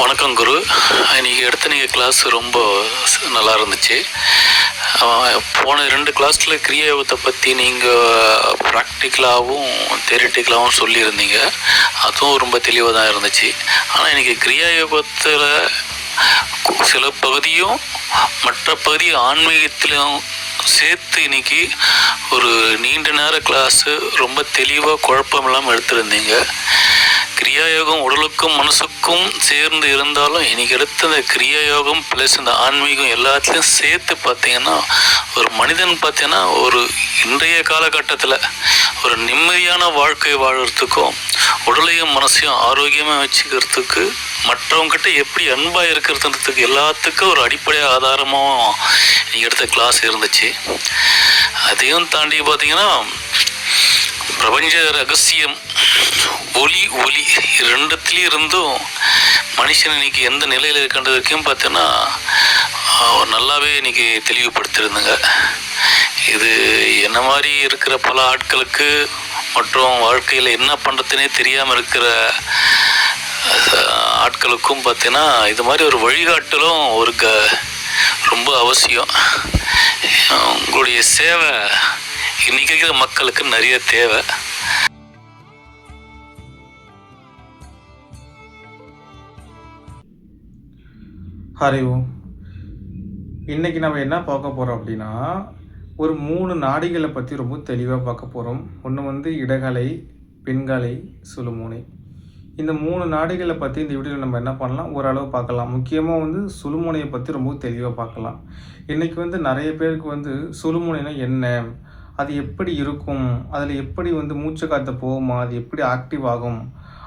வணக்கம் குரு. இன்றைக்கி எடுத்த நீங்கள் கிளாஸ் ரொம்ப நல்லா இருந்துச்சு. போன 2 கிளாஸில் கிரியாயோகத்தை பற்றி நீங்கள் ப்ராக்டிக்கலாகவும் தியரிட்டிக்கலாகவும் சொல்லியிருந்தீங்க. அதுவும் ரொம்ப தெளிவாக தான் இருந்துச்சு. ஆனால் இன்றைக்கி கிரியாயோகத்தில் சில பகுதியும் மற்ற பகுதி ஆன்மீகத்திலும் சேர்த்து இன்னைக்கு ஒரு நீண்ட நேர கிளாஸு ரொம்ப தெளிவாக குழப்பம் இல்லாமல் எடுத்திருந்தீங்க. கிரியாயோகம் உடலுக்கும் மனசுக்கும் சேர்ந்து இருந்தாலும் இன்னைக்கு எடுத்த இந்த கிரியாயோகம் ப்ளஸ் இந்த ஆன்மீகம் எல்லாத்துலேயும் சேர்த்து பார்த்தீங்கன்னா ஒரு மனிதன் பார்த்தீங்கன்னா ஒரு இன்றைய காலகட்டத்தில் ஒரு நிம்மதியான வாழ்க்கை வாழறதுக்கும் உடலையும் மனசையும் ஆரோக்கியமாக வச்சுக்கிறதுக்கு மற்றவங்ககிட்ட எப்படி அன்பாக இருக்கிறதுன்றதுக்கு எல்லாத்துக்கும் ஒரு அடிப்படை ஆதாரமும் நீங்கள் எடுத்த கிளாஸ் இருந்துச்சு. அதையும் தாண்டி பார்த்தீங்கன்னா பிரபஞ்ச ரகசியம் ஒளி ரெண்டுத்துலேயும் இருந்தும் மனுஷன் இன்னைக்கு எந்த நிலையில் இருக்கின்றதுக்கும் பார்த்தோன்னா நல்லாவே இன்னைக்கு தெளிவுபடுத்தியிருந்தேங்க. இது என்ன மாதிரி இருக்கிற பல ஆட்களுக்கு மற்றும் வாழ்க்கையில் என்ன பண்ணுறதுனே தெரியாமல் இருக்கிற ஆட்களுக்கும் பார்த்தீங்கன்னா இது மாதிரி ஒரு வழிகாட்டலும் ஒரு ரொம்ப அவசியம். உங்களுடைய சேவை இன்னைக்கு இருக்கிற மக்களுக்கு நிறைய தேவை. ஹரி ஓம். இன்றைக்கி நம்ம என்ன பார்க்க போகிறோம் அப்படின்னா ஒரு 3 நாடிகளை பற்றி ரொம்ப தெளிவாக பார்க்க போகிறோம். ஒன்று இடகலை, பின்கலை, சுழுமுனை. இந்த 3 நாடிகளை பற்றி இந்த வீடியோவில் நம்ம என்ன பண்ணலாம், ஓரளவு பார்க்கலாம். முக்கியமாக சுழுமுனையை பற்றி ரொம்ப தெளிவாக பார்க்கலாம். இன்றைக்கி நிறைய பேருக்கு சுழுமுனைனா என்ன, அது எப்படி இருக்கும், அதில் எப்படி மூச்சு காற்று போகுமா, அது எப்படி ஆக்டிவ் ஆகும்,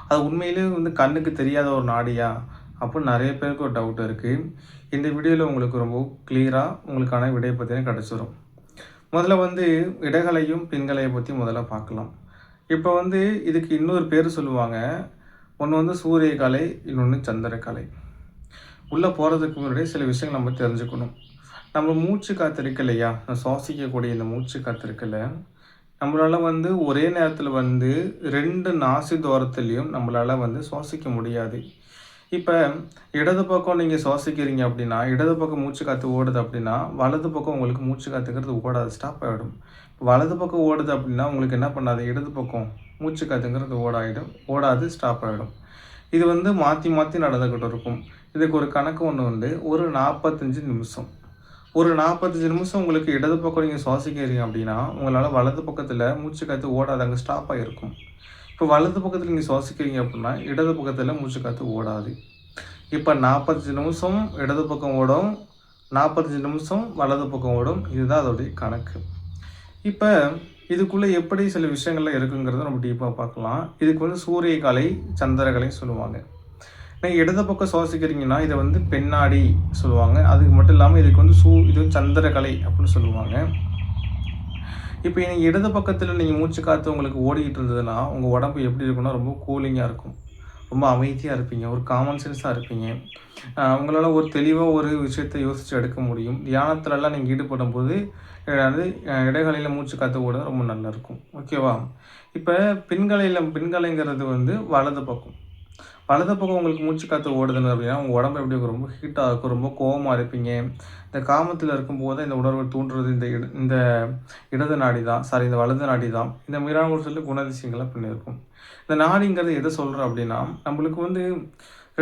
அது உண்மையிலே கண்ணுக்கு தெரியாத ஒரு நாடியா அப்படின்னு நிறைய பேருக்கு ஒரு டவுட் இருக்குது. இந்த வீடியோவில் உங்களுக்கு ரொம்ப கிளியராக உங்களுக்கான விடையை பற்றின கிடச்சிரும். முதல்ல இடகலையும் பின்கலையை பற்றி முதல்ல பார்க்கலாம். இப்போ இதுக்கு இன்னொரு பேர் சொல்லுவாங்க. ஒன்று சூரியகலை, இன்னொன்று சந்திரகலை. உள்ளே போகிறதுக்கு முன்னாடி சில விஷயங்கள் நம்ம தெரிஞ்சுக்கணும். நம்ம மூச்சு காற்று இருக்கு இல்லையா, சுவாசிக்கக்கூடிய இந்த மூச்சு காற்று இருக்குல்ல, நம்மளால் ஒரே நேரத்தில் 2 நாசி துவாரத்துலேயும் நம்மளால் சுவாசிக்க முடியாது. இப்போ இடது பக்கம் நீங்கள் சுவாசிக்கிறீங்க அப்படின்னா, இடது பக்கம் மூச்சு காற்று ஓடுது அப்படின்னா, வலது பக்கம் உங்களுக்கு மூச்சு காற்றுங்கிறது ஓடாது, ஸ்டாப் ஆகிடும். வலது பக்கம் ஓடுது அப்படின்னா உங்களுக்கு என்ன பண்ணாது, இடது பக்கம் மூச்சு காற்றுங்கிறது ஓடாது, ஸ்டாப் ஆகிடும். இது மாற்றி மாற்றி நடந்துக்கிட்டு இருக்கும். இதுக்கு ஒரு கணக்கு ஒன்று ஒரு 45 நிமிஷம். ஒரு 45 நிமிஷம் உங்களுக்கு இடது பக்கம் நீங்கள் சுவாசிக்கிறீங்க அப்படின்னா உங்களால் வலது பக்கத்தில் மூச்சு காற்று ஓடாது, அங்கே ஸ்டாப் ஆகிருக்கும். இப்போ வலது பக்கத்தில் நீங்கள் சுவாசிக்கிறீங்க அப்படின்னா இடது பக்கத்தில் மூச்சு காற்று ஓடாது. இப்போ 45 நிமிஷம் இடது பக்கம் ஓடும், 45 நிமிஷம் வலது பக்கம் ஓடும். இதுதான் அதோடைய கணக்கு. இப்போ இதுக்குள்ளே எப்படி சில விஷயங்கள்லாம் இருக்குங்கிறத நம்ம டீப்பாக பார்க்கலாம். இதுக்கு சூரியகலை, சந்திரகலைன்னு சொல்லுவாங்க. நீங்கள் இடது பக்கம் சுவாசிக்கிறீங்கன்னா இதை பெண்ணாடி சொல்லுவாங்க. அதுக்கு மட்டும் இல்லாமல் இதுக்கு இது சந்திரகலை அப்படின்னு சொல்லுவாங்க. இப்போ நீங்கள் இடது பக்கத்தில் நீங்கள் மூச்சு காற்று உங்களுக்கு ஓடிக்கிட்டு இருந்ததுன்னா உங்கள் உடம்பு எப்படி இருக்குன்னா ரொம்ப கூலிங்காக இருக்கும், ரொம்ப அமைதியாக இருப்பீங்க, ஒரு காமன் சென்ஸாக இருப்பீங்க. உங்களால் ஒரு தெளிவாக ஒரு விஷயத்தை யோசித்து எடுக்க முடியும். தியானத்துலலாம் நீங்கள் ஈடுபடும் போது இடைகலையில் மூச்சு காற்று ஓட ரொம்ப நல்லாயிருக்கும். ஓகேவா? இப்போ பின்கலைங்கிறது வலது பக்கம். வலது பக்கம் உங்களுக்கு மூச்சு காற்று ஓடுதுன்னு அப்படின்னா உங்கள் உடம்பு எப்படி இருக்கும், ரொம்ப ஹீட்டாக இருக்கும், ரொம்ப கோபமாக இருப்பீங்க. இந்த காமத்தில் இருக்கும்போது இந்த உணர்வை தூண்டுறது இந்த இடது நாடி தான், இந்த வலது நாடி தான். இந்த மீறான ஒரு சொல்லி குணதிசயங்கள்லாம் பண்ணியிருக்கும். இந்த நாடிங்கிறது எதை சொல்கிறோம் அப்படின்னா, நம்மளுக்கு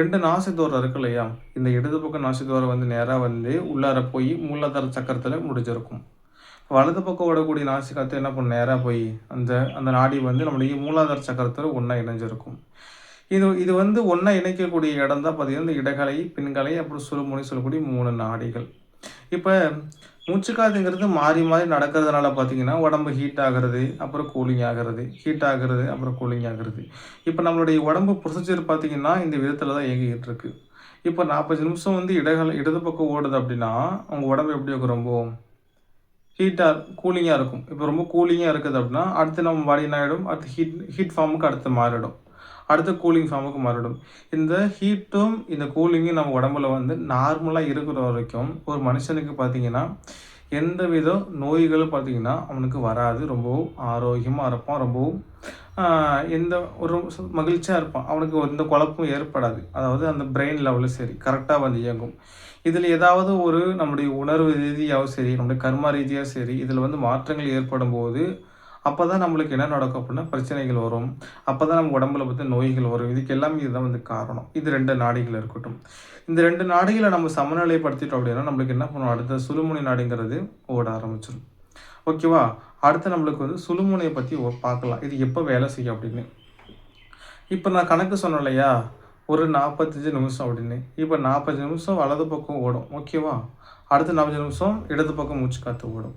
2 நாசித்துவாரம் இருக்கு இல்லையா, இந்த இடது பக்கம் நாசித்துவாரம் நேராக உள்ளார போய் மூலாதார சக்கரத்தில் முடிஞ்சிருக்கும். வலது பக்கம் ஓடக்கூடிய நாசி காற்று என்ன பண்ண நேராக போய் அந்த நாடி நம்முடைய மூலாதார சக்கரத்தில் ஒன்றா இணைஞ்சிருக்கும். இது ஒன்றா இணைக்கக்கூடிய இடம் தான் பார்த்தீங்கன்னா இந்த இடகலை, பின்கலை, அப்புறம் சுழுமுனை சொல்லக்கூடிய 3 நாடிகள். இப்போ மூச்சுக்காத்துங்கிறது மாறி மாறி நடக்கிறதுனால பார்த்தீங்கன்னா உடம்பு ஹீட் ஆகிறது, அப்புறம் கூலிங் ஆகிறது, ஹீட் ஆகிறது, அப்புறம் கூலிங் ஆகிறது. இப்போ நம்மளுடைய உடம்பு ப்ரொசீஜர் பார்த்தீங்கன்னா இந்த விதத்தில் தான் இயங்கிக்கிட்டு இருக்கு. இப்போ 45 நிமிஷம் இடது பக்கம் ஓடுது அப்படின்னா உங்கள் உடம்பு எப்படி இருக்கும், ரொம்ப கூலிங்காக இருக்கும். இப்போ ரொம்ப கூலிங்காக இருக்குது அப்படின்னா அடுத்து நம்ம பாடி என்ன ஆகிடும், அடுத்து ஹீட் ஃபார்முக்கு அடுத்து மாறிடும், அடுத்த கூலிங் ஃபார்முக்கு மாறிடும். இந்த ஹீட்டும் இந்த கூலிங்கும் நம்ம உடம்புல நார்மலாக இருக்கிற வரைக்கும் ஒரு மனுஷனுக்கு பார்த்திங்கன்னா எந்த வித நோய்களும் பார்த்திங்கன்னா அவனுக்கு வராது. ரொம்பவும் ஆரோக்கியமாக இருப்பான், ரொம்பவும் எந்த ஒரு மகிழ்ச்சியாக இருப்பான். அவனுக்கு எந்த குழப்பமும் ஏற்படாது. அதாவது அந்த பிரெயின் லெவலும் சரி கரெக்டாக வந்து இயங்கும். இதில் ஏதாவது ஒரு நம்முடைய உணர்வு ரீதியாகவும் சரி, நம்முடைய கர்மா ரீதியாகவும் சரி, இதில் வந்து மாற்றங்கள் ஏற்படும்போது, அப்போ தான் நம்மளுக்கு என்ன நடக்கும் அப்படின்னா பிரச்சனைகள் வரும். அப்போ தான் நம்ம உடம்புல வந்து நோய்கள் வரும். இதுக்கு எல்லாமே இதுதான் வந்து காரணம். இது 2 நாடிகள் இருக்கட்டும். இந்த 2 நாடிகளை நம்ம சமநிலைப்படுத்திட்டோம் அப்படின்னா, நம்மளுக்கு என்ன பண்ணும், அடுத்த சுழுமுனை நாடிங்கிறது ஓட ஆரம்பிச்சிடும். ஓகேவா? அடுத்து நம்மளுக்கு வந்து சுழுமுனையை பற்றி பார்க்கலாம். இது எப்போ வேலை செய்யும் அப்படின்னு. இப்போ நான் கணக்கு சொன்னேன் இல்லையா? ஒரு 45 நிமிஷம் அப்படின்னு. இப்போ 45 நிமிஷம் வலது பக்கம் ஓடும். ஓகேவா? அடுத்த 45 நிமிஷம் இடது பக்கம் மூச்சு காற்று ஓடும்.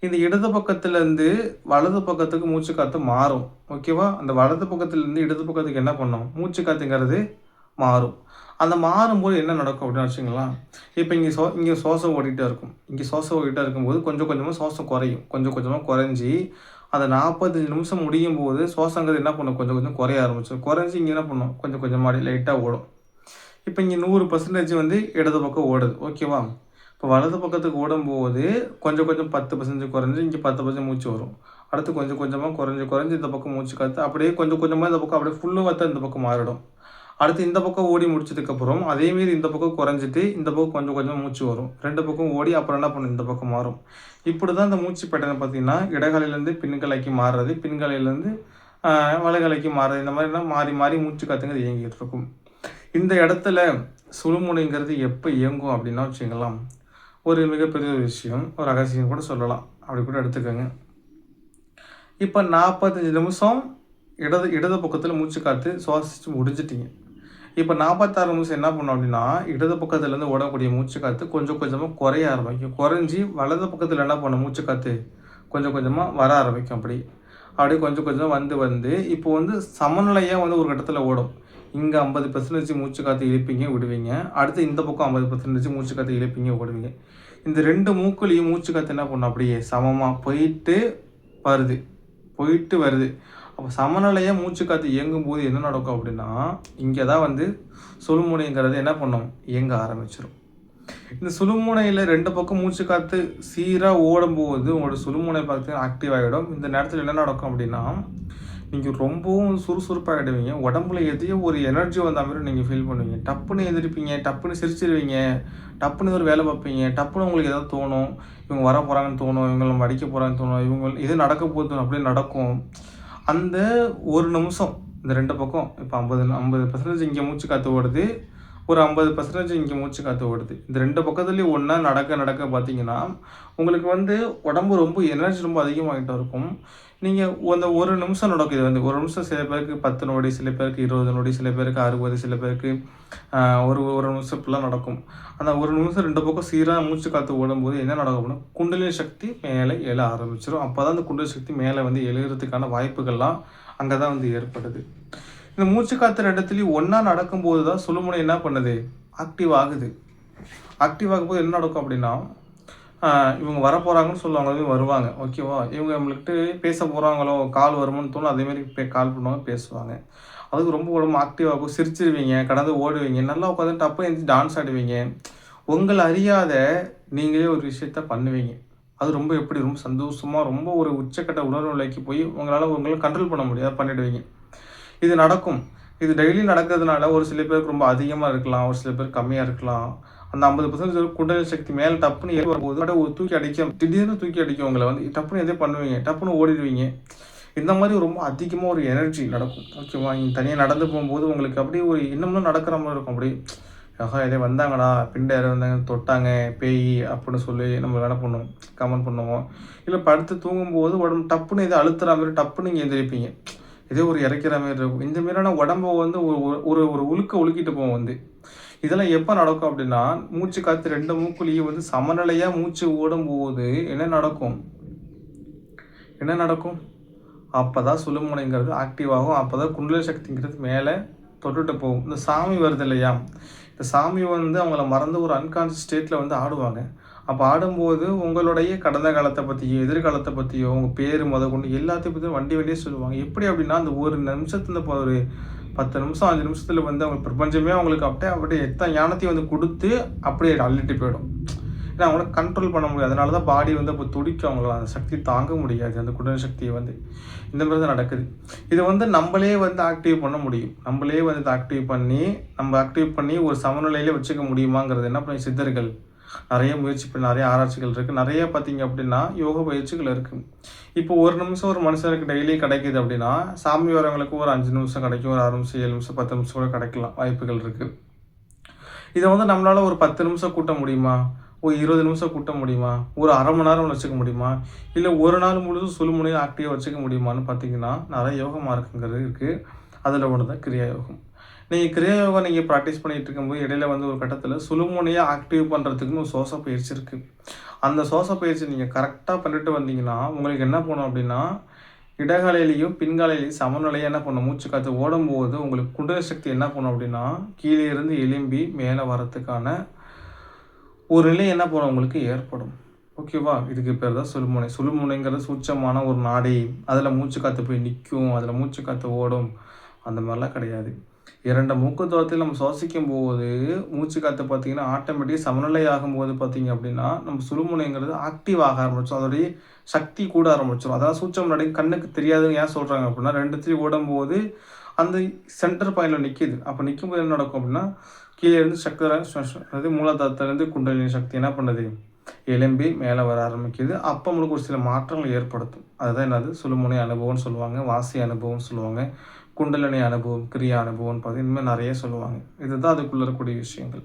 இந்த இடது பக்கத்துலேருந்து வலது பக்கத்துக்கு மூச்சு காற்று மாறும். ஓகேவா? அந்த வலது பக்கத்துலேருந்து இடது பக்கத்துக்கு என்ன பண்ணும்? மூச்சு காற்றுங்கிறது மாறும். அந்த மாறும்போது என்ன நடக்கும் அப்படின்னு வச்சுங்களேன். இப்போ இங்கே சுவாசம் ஓடிட்டே இருக்கும். இங்கே சுவாசம் ஓடிட்டே இருக்கும்போது கொஞ்சம் கொஞ்சமாக சுவாசம் குறையும். கொஞ்சம் கொஞ்சமாக குறைஞ்சி அந்த 45 நிமிஷம் முடியும்போது சுவாசங்கிறது என்ன பண்ணும்? கொஞ்சம் கொஞ்சம் குறைய ஆரம்பிச்சிடும். குறைஞ்சி இங்கே என்ன பண்ணும்? கொஞ்சம் கொஞ்சமாக லைட்டாக ஓடும். இப்போ இங்கே 100% வந்து இடது பக்கம் ஓடுது. ஓகேவா? இப்போ வலது பக்கத்துக்கு ஓடும்போது கொஞ்சம் கொஞ்சம் 10% குறைஞ்சி இங்கே 10% மூச்சு வரும். அடுத்து கொஞ்சம் கொஞ்சமாக குறைஞ்சி இந்த பக்கம் மூச்சு காற்று அப்படியே கொஞ்சம் கொஞ்சமாக இந்த பக்கம் அப்படியே ஃபுல்லு வத்த இந்த பக்கம் மாறிடும். அடுத்து இந்த பக்கம் ஓடி முடிச்சதுக்கப்புறம் அதேமாரி இந்த பக்கம் குறைஞ்சிட்டு இந்த பக்கம் கொஞ்சம் கொஞ்சம் மூச்சு வரும். 2 பக்கம் ஓடி அப்புறம் என்ன பண்ணும்? இந்த பக்கம் மாறும். இப்படி தான் இந்த மூச்சு பேட்டர்ன் பார்த்தீங்கன்னா இடகாலையிலேருந்து பின்கலைக்கு மாறுறது, பின்கலையிலேருந்து வலகலைக்கு மாறுறது, இந்த மாதிரிலாம் மாறி மாறி மூச்சு காற்றுங்கிறது இயங்கிட்டு இருக்கும். இந்த இடத்துல சுழுமுனைங்கிறது எப்போ இயங்கும் அப்படின்னா வச்சுக்கலாம், ஒரு மிகப்பெரிய விஷயம், ஒரு ரகசியம் கூட சொல்லலாம். அப்படி கூட எடுத்துக்கோங்க. இப்போ 45 நிமிஷம் இடது பக்கத்தில் மூச்சு காற்று சுவாசித்து முடிஞ்சிட்டிங்க. இப்போ 46 நிமிஷம் என்ன பண்ணோம் அப்படின்னா, இடது பக்கத்துலேருந்து ஓடக்கூடிய மூச்சு காற்று கொஞ்சம் கொஞ்சமாக குறைய ஆரம்பிக்கும். குறைஞ்சி வலது பக்கத்தில் என்ன பண்ணும்? மூச்சு காற்று கொஞ்சம் கொஞ்சமாக வர ஆரம்பிக்கும். அப்படியே கொஞ்சம் கொஞ்சம் வந்து இப்போ வந்து சமநிலையாக வந்து ஒரு கட்டத்தில் ஓடும். இங்கே 50% மூச்சு காற்று இழுப்பீங்க விடுவீங்க. அடுத்து இந்த பக்கம் 50% மூச்சு காற்று இழுப்பீங்க விடுவீங்க. இந்த 2 மூக்குலையும் மூச்சு காற்று என்ன பண்ணும்? அப்படியே சமமாக போயிட்டு வருது. அப்போ சமநிலையாக மூச்சு காற்று இயங்கும்போது என்ன நடக்கும் அப்படின்னா, இங்கே தான் வந்து சுழுமுனைங்கிறது என்ன பண்ணும்? இயங்க ஆரம்பிச்சிடும். இந்த சுழுமுனையில் 2 பக்கம் மூச்சு காற்று சீராக ஓடும்போது உங்களோட சுழுமுனை பார்த்தீங்கன்னா ஆக்டிவ் ஆகிடும். இந்த நேரத்தில் என்ன நடக்கும் அப்படின்னா, நீங்கள் ரொம்பவும் சுறுசுறுப்பாகிடுவீங்க. உடம்புல எதையோ ஒரு எனர்ஜி வந்த மாதிரி நீங்கள் ஃபீல் பண்ணுவீங்க. டப்புன்னு எந்திரிப்பீங்க, டப்புன்னு சிரிச்சிருவீங்க, டப்புன்னு ஒரு வேலை பார்ப்பீங்க, டப்புன்னு உங்களுக்கு ஏதாவது தோணும். இவங்க வர போகிறாங்கன்னு தோணும், இவங்க நம்ம அடிக்க போகிறாங்கன்னு தோணும், இவங்க இது நடக்க போகுது அப்படியே நடக்கும். அந்த ஒரு நிமிஷம் இந்த 2 பக்கம் இப்போ 50% இங்கே மூச்சு காற்று ஓடுது, ஒரு 50% இங்கே மூச்சு காற்று ஓடுது. இந்த 2 பக்கத்துலேயும் ஒன்றா நடக்க பார்த்தீங்கன்னா, உங்களுக்கு வந்து உடம்பு ரொம்ப எனர்ஜி ரொம்ப அதிகமாகிட்டு இருக்கும். நீங்கள் அந்த ஒரு நிமிஷம் நடக்கும். இது வந்து ஒரு நிமிஷம் சில பேருக்கு 10 நொடி, சில பேருக்கு 20 நொடி, சில பேருக்கு 60, சில பேருக்கு ஒரு நிமிஷம் இப்படிலாம் நடக்கும். அந்த ஒரு நிமிஷம் 2 பக்கம் சீராக மூச்சு காற்று ஓடும்போது என்ன நடக்கும் அப்படின்னா, குண்டலினி சக்தி மேலே எழ ஆரம்பிச்சிடும். அப்போ தான் அந்த குண்டலினி சக்தி மேலே வந்து எழுகிறதுக்கான வாய்ப்புகள்லாம் அங்கே தான் வந்து ஏற்படுது. இந்த மூச்சு காற்று இடத்துலையும் ஒன்றா நடக்கும்போது தான் சுழுமுனை என்ன பண்ணுது? ஆக்டிவ் ஆகுது. ஆக்டிவ் ஆகும்போது என்ன நடக்கும் அப்படின்னா, இவங்க வரப்போகிறாங்கன்னு சொல்லுவாங்க, வருவாங்க. ஓகேவா? இவங்க நம்மளுக்கிட்ட பேச போகிறாங்களோ, கால் வருமானு தோணும், அதேமாரி கால் பண்ணுவாங்க, பேசுவாங்க. அதுக்கு ரொம்ப உடம்பு ஆக்டிவ் ஆகும். சிரிச்சிருவீங்க, கடந்து ஓடுவீங்க, நல்லா உட்காந்து டப்புன்னு எழுந்திரிச்சு டான்ஸ் ஆடுவீங்க. உங்களை அறியாத நீங்களே ஒரு விஷயத்த பண்ணுவீங்க. அது ரொம்ப ரொம்ப சந்தோஷமாக ரொம்ப ஒரு உச்சக்கட்ட உணர்வு நிலைக்கு போய் உங்களை கண்ட்ரோல் பண்ண முடியாது, பண்ணிடுவீங்க. இது நடக்கும். இது டெய்லி நடக்கிறதுனால ஒரு சில பேருக்கு ரொம்ப அதிகமாக இருக்கலாம், ஒரு சில பேர் கம்மியாக இருக்கலாம். அந்த 50% குண்டலினி சக்தி மேலே டப்புன்னு ஏறி வரும்போது ஒரு தூக்கி அடிக்கும், திடீர்னு தூக்கி அடிக்கும். உங்களை வந்து டப்புன்னு எதே பண்ணுவீங்க, டப்புன்னு ஓடிடுவீங்க. இந்த மாதிரி ரொம்ப அதிகமாக ஒரு எனர்ஜி நடக்கும். ஓகேவா? நீங்கள் தனியாக நடந்து போகும்போது உங்களுக்கு அப்படியே ஒரு இன்னமும் நடக்கிற மாதிரி இருக்கும். அப்படியே எதே வந்தாங்கடா, பிண்டை யாரும் வந்தாங்க, தொட்டாங்க, பேய் அப்படின்னு சொல்லி நம்ம என்ன பண்ணுவோம், கமெண்ட் பண்ணுவோம். இல்லை படுத்து தூங்கும்போது உடம்பு டப்புன்னு எதை அழுத்துற மாதிரி டப்புன்னு நீங்கள் எந்திரிப்பீங்க. இதே ஒரு இறக்கிற மாதிரி இருக்கும். இந்த மாதிரியான உடம்பை வந்து ஒரு உழுக்கிட்டு போவோம் வந்து. இதெல்லாம் எப்போ நடக்கும் அப்படின்னா, மூச்சு காற்று 2 மூக்குலையும் வந்து சமநிலையாக மூச்சு ஓடும்போது என்ன நடக்கும்? அப்போ தான் சுழுமுனைங்கிறது ஆக்டிவ் ஆகும். அப்போ தான் குண்டலினி சக்திங்கிறது மேலே தொட்டுட்டு போகும். இந்த சாமி வருது இல்லையா? இந்த சாமி வந்து அவங்கள மறந்து ஒரு அன்கான்ஷியஸ் ஸ்டேட்டில் வந்து ஆடுவாங்க. அப்போ ஆடும்போது உங்களுடைய கடந்த காலத்தை பற்றியோ, எதிர்காலத்தை பற்றியோ, உங்கள் பேர் கொண்டு எல்லாத்தையும் பற்றி வண்டியே சொல்லுவாங்க. எப்படி அப்படின்னா, அந்த ஒரு நிமிஷத்துல ஒரு 10 நிமிஷம் 5 நிமிஷத்தில் வந்து அவங்க பிரபஞ்சமே அவங்களுக்கு அப்படியே எத்தனை ஞானத்தையும் வந்து கொடுத்து அப்படியே அள்ளிட்டு போயிடும். ஏன்னா அவங்கள கண்ட்ரோல் பண்ண முடியாது. அதனால தான் பாடி வந்து அப்போ துடிக்கும், அவங்களால அந்த சக்தி தாங்க முடியாது, அந்த குண்டலினி சக்தியை வந்து. இந்த மாதிரி தான் நடக்குது. இதை வந்து நம்மளே வந்து ஆக்டிவ் பண்ண முடியும். நம்மளே வந்து இதை ஆக்டிவ் பண்ணி ஒரு சமநிலையில வச்சுக்க முடியுமாங்கிறது என்ன பண்ணி சித்தர்கள் நிறைய முயற்சி பண்ணி நிறைய ஆராய்ச்சிகள் இருக்குது. நிறைய பார்த்தீங்க அப்படின்னா யோக பயிற்சிகள் இருக்குது. இப்போ ஒரு நிமிஷம் ஒரு மனுஷனுக்கு டெய்லி கிடைக்குது அப்படின்னா, சாமி வரவங்களுக்கு ஒரு 5 நிமிஷம் கிடைக்கும், ஒரு 6 நிமிஷம், 7 நிமிஷம், 10 நிமிஷம் கூட கிடைக்கலாம், வாய்ப்புகள் இருக்குது. இதை வந்து நம்மளால ஒரு 10 நிமிஷம் கூட்ட முடியுமா? ஒரு 20 நிமிஷம் கூட்ட முடியுமா? ஒரு அரை மணி நேரம் வச்சுக்க முடியுமா? இல்லை ஒரு நாள் முழுதும் சுழுமுனையை ஆக்டிவாக வச்சுக்க முடியுமான்னு பார்த்தீங்கன்னா, நிறைய யோக மார்க்கங்கள் இருக்குது. அதில் ஒன்று தான் கிரியா யோகம். நீங்கள் கிரியா யோகா நீங்கள் ப்ராக்டிஸ் பண்ணிகிட்டு இருக்கும்போது இடையில வந்து ஒரு கட்டத்தில் சுழுமுனையை ஆக்டிவ் பண்ணுறதுக்குன்னு ஒரு சுவாச பயிற்சி இருக்குது. அந்த சுவாச பயிற்சி நீங்கள் கரெக்டாக பண்ணிட்டு வந்தீங்கன்னா, உங்களுக்கு என்ன பண்ணும் அப்படின்னா, இடகாலையிலையும் பின்காலையிலையும் சமநிலையாக என்ன பண்ணும், மூச்சு காற்று ஓடும்போது உங்களுக்கு குண்டலினி சக்தி என்ன பண்ணும் அப்படின்னா, கீழே இருந்து எலும்பி மேலே வரத்துக்கான ஒரு நிலை என்ன பண்ணும் உங்களுக்கு ஏற்படும். ஓகேவா? இதுக்கு பேர் தான் சுழுமுனை. சுழுமுனைங்கிறது சூட்சமான ஒரு நாடி. அதில் மூச்சு காற்று போய் நிற்கும், அதில் மூச்சு காற்று ஓடும், அந்த மாதிரிலாம் கிடையாது. 2 மூக்கு துவாரத்தில் நம்ம சுவாசிக்கும் போது மூச்சு காற்று பார்த்தீங்கன்னா ஆட்டோமேட்டிக்காக சமநிலை ஆகும்போது பார்த்தீங்க அப்படின்னா, நம்ம சுழுமுனைங்கிறது ஆக்டிவ் ஆக ஆரம்பிச்சோம். அதோடைய சக்தி கூட ஆரம்பிச்சிடும். அதாவது சூட்சம் நாடி கண்ணுக்கு தெரியாதுன்னு ஏன் சொல்கிறாங்க அப்படின்னா, 2த்தையும் ஓடும்போது அந்த சென்டர் பாயிண்டில் நிற்கிது. அப்போ நிற்கும்போது என்ன நடக்கும் அப்படின்னா, கீழே இருந்து சக்கரை அதாவது மூலாதாரத்துலேருந்து குண்டலினி சக்தி என்ன பண்ணுது, எலும்பி மேலே வர ஆரம்பிக்குது. அப்போ நம்மளுக்கு ஒரு சில மாற்றங்கள் ஏற்படுத்தும். அதுதான் என்னது சுழுமுனை அனுபவம்னு சொல்லுவாங்க, வாசி அனுபவம்னு சொல்லுவாங்க, குண்டலினி அனுபவம், கிரியா அனுபவம்னு பார்த்து இனிமேல் நிறைய சொல்லுவாங்க. இதுதான் அதுக்குள்ள இருக்கக்கூடிய விஷயங்கள்.